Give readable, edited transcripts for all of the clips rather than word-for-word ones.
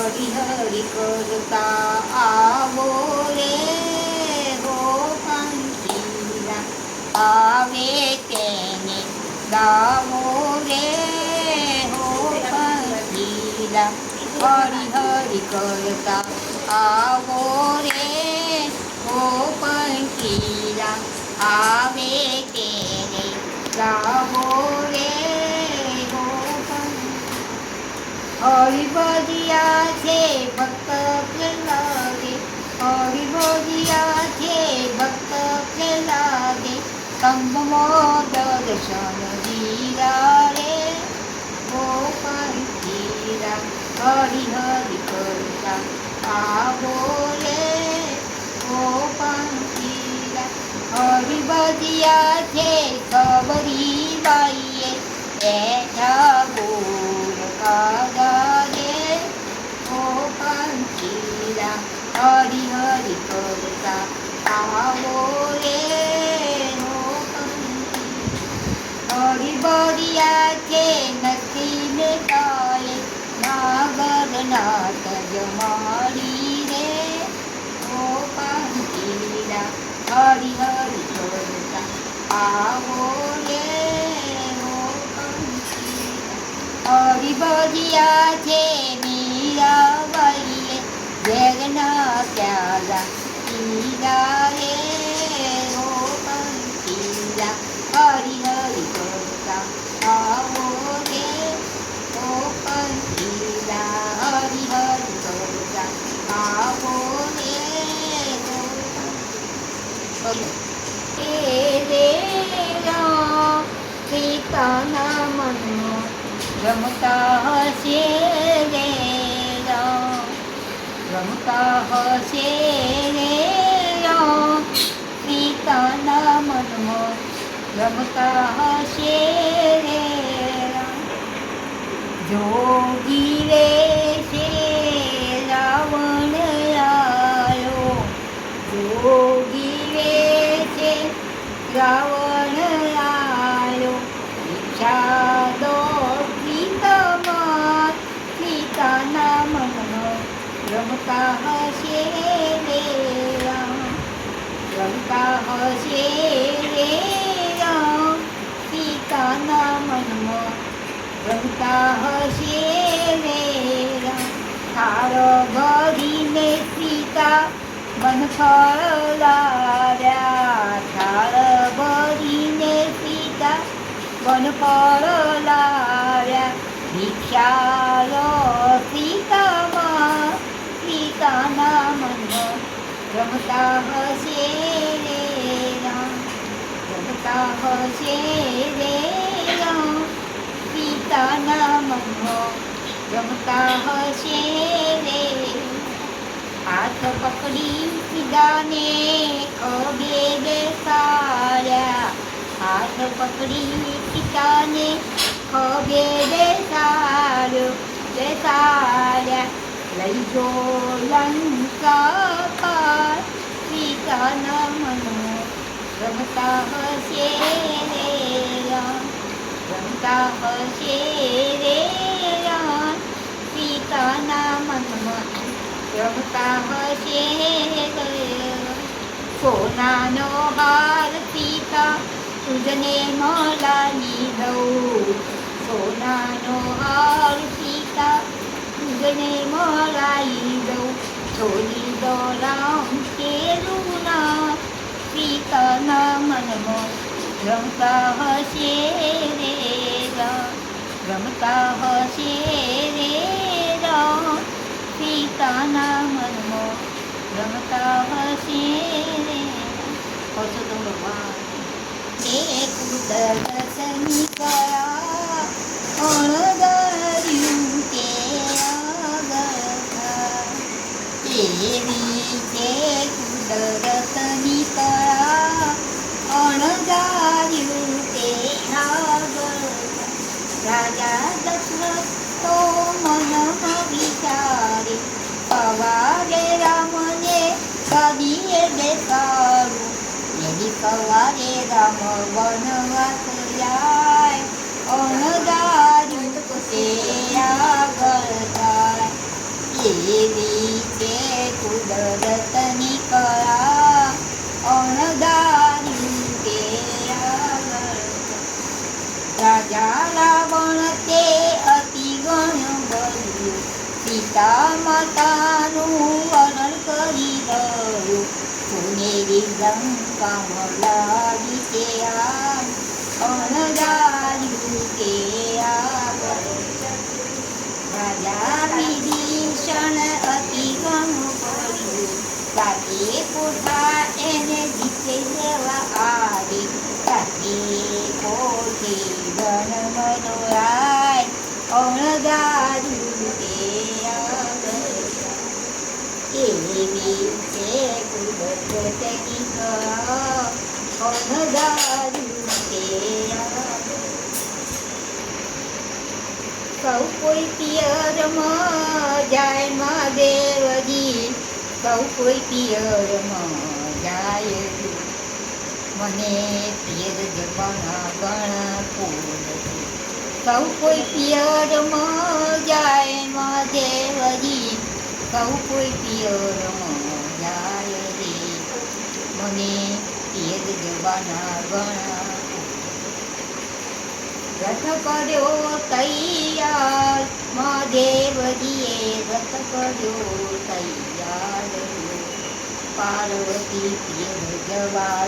હરી હરી કરતા આવો રે ગોપંખીરા આવે તેને ગાવો રે ગોપંખીરા હરી હરી કરતા આવો રે ગોપંખીરા આવે તેને ગાવો રે હરિ ભજિયા છે ભક્ત પ્રહલાદે હરિ ભજિયા છે ભક્ત પ્રહલાદે સ્તંભમાં દર્શન દીરા રે ગોપંખીરા હરિ હરિ કરતા આવો રે ગોપંખીરા હરિ ભજિયા છે સબરી બાઈએ એઠા બોલ કાગા રે ગોપંખીરા હરિ હરિ કરતા આવો રે હરિ ભજિયા છે નથી ને કાલે નાગરનાથ જમાડી રે ગોપંખીરા હરિ હરિ કરતા આવો રે હરિ ભજિયા છે મીરાબાઈએ જગના પ્યાલા પીરા રે ગોપંખીરા હરિ હરિ કરતા આવો રે ગોપંખીરા હરિ હરિ કરતા આવો રે સીતાના મનમાં રમતા હશે રે રમતા હશે રે સીતાના મનમાં રમતા હશે રે જોગી રે છે રાવણ આવ્યો જોગી રે છે રાવણ આવ્યો ઈચ્છા દો સીતાના મનમાં રમતા હશે રે રમતા હશે રે સીતાના મનમાં રમતા હશે રે થાળ ભરીને સીતા વનફળ લાવ્યા થાળ ભરીને સીતા વનફળ લાવ્યા ભિક્ષા લો સીતામાં સીતાના મનમાં રમતા હશે રે રમતા હશે રે સીતાના મનમાં રમતા હશે રે હાથ પકડી સીતાને ખભે બેસાડ્યા હાથ પકડી સીતાને ખભે બેસાડ્યા લઈ જો લંકા પાર સીતાના મનમાં રમતા હશે રે રમતા હશે રે સીતાના મનમાં રમતા હશે રે સોનાનો હાર સીતા તુજને મોલાની દઉં સોનાનો હાર સીતા તુજને મોલાઈ દઉં છોડી દો રામ કેરુના સીતાના મનમાં રમતા હશે રે રમતા હશે રે સીતાના મનમાં રમતા હશે રે પરસોત્તમ ભગવાન એક દર્શની કયા અણધાર્યું તે આગળ એવી તે દર્શની કયા અણધાર્યું તે આગળ રાજા દશરથ તો મનમાં વિચારે સવારે રામને ગાદીએ બેસાડું यदि सवारे राम वनवास जाय अणधार्યું તે આગળ થાય સીતા માતાનું વર્ણન કરી રહ્યું. સુનેરી લંકામાં લાવી તે આગ, અણધાર્યું તે આગળ. રાજા વિભીષણ અતિ ઘણું પડ્યું, સાથે પોતા એને જીતે લેવા આવી. સાથે પોતે ધન મનોરાય, અણધાર્યું તે આગળ. એવી છે કુદરતની કળા, અણધાર્યું તે આગળ. સૌ કોઈ પિયરમાં જાય મહાદેવજી, સૌ કોઈ પિયરમાં જાય. મને પિયર જવાના ઘણા ફૂલ. સૌ કોઈ પિયરમાં જાય મહાદેવજી, સૌ કોઈ પિયરમાં જાય રે. મને પિયર જવાના ઘણા. રથ કર્યો તૈયાર મહાદેવજીએ, રથ કર્યો તૈયાર. પાર્વતી પિયર જવા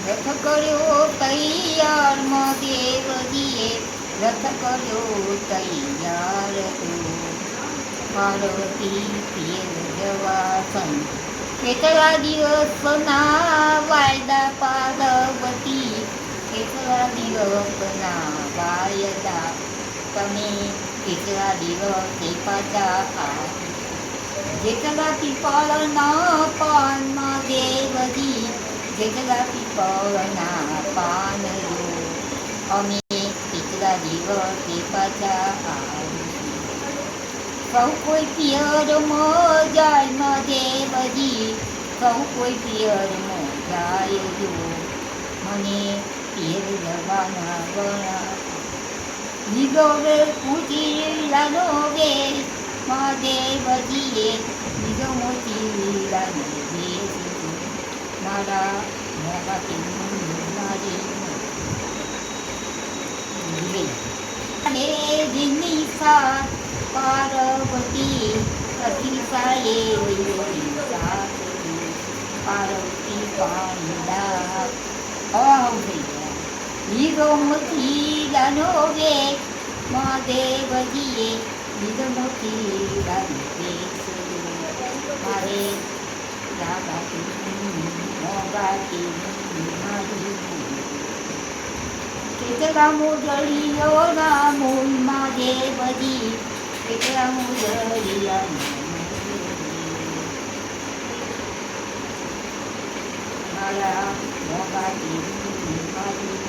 રથ કર્યો તૈયાર મહાદેવજીએ, રથ કર્યો તૈયાર. પાર્વતી પિયર જવા કેટલા દિવસના વાયદા પાર્વતી, કેટલા દિવસના વાયદા. તમે કેટલા દિવસે પાછા આવો. જેટલા પીપળના પાનમાં દેવજી, જેટલા પીપળના પાન લો. અમે કેટલા દિવસે પાછા આવીશું. સૌ કોઈ પિયરમાં જાય મહાદેવજી, સૌ કોઈ પિયરમાં જાય જો. મને પિયર જવાના ઘણા. લીધો વે પૂછી લાનો વે મહાદેવજીએ, લીધો મોતી લાનો વે. મારા મોગાથી મારી જીની સાથ પાર્વતી અતિશાએ પાર્વતી પાંડા. લીધો મોતી લાનો વે મહાદેવજીએ, લીધો મોતી લાનો વે. મારે મોગાથી મારી. કેટલા મુરલીઓના મૂળ મહાદેવજી, કેટલા મુરલિયાના મારા મોગાથી મારી.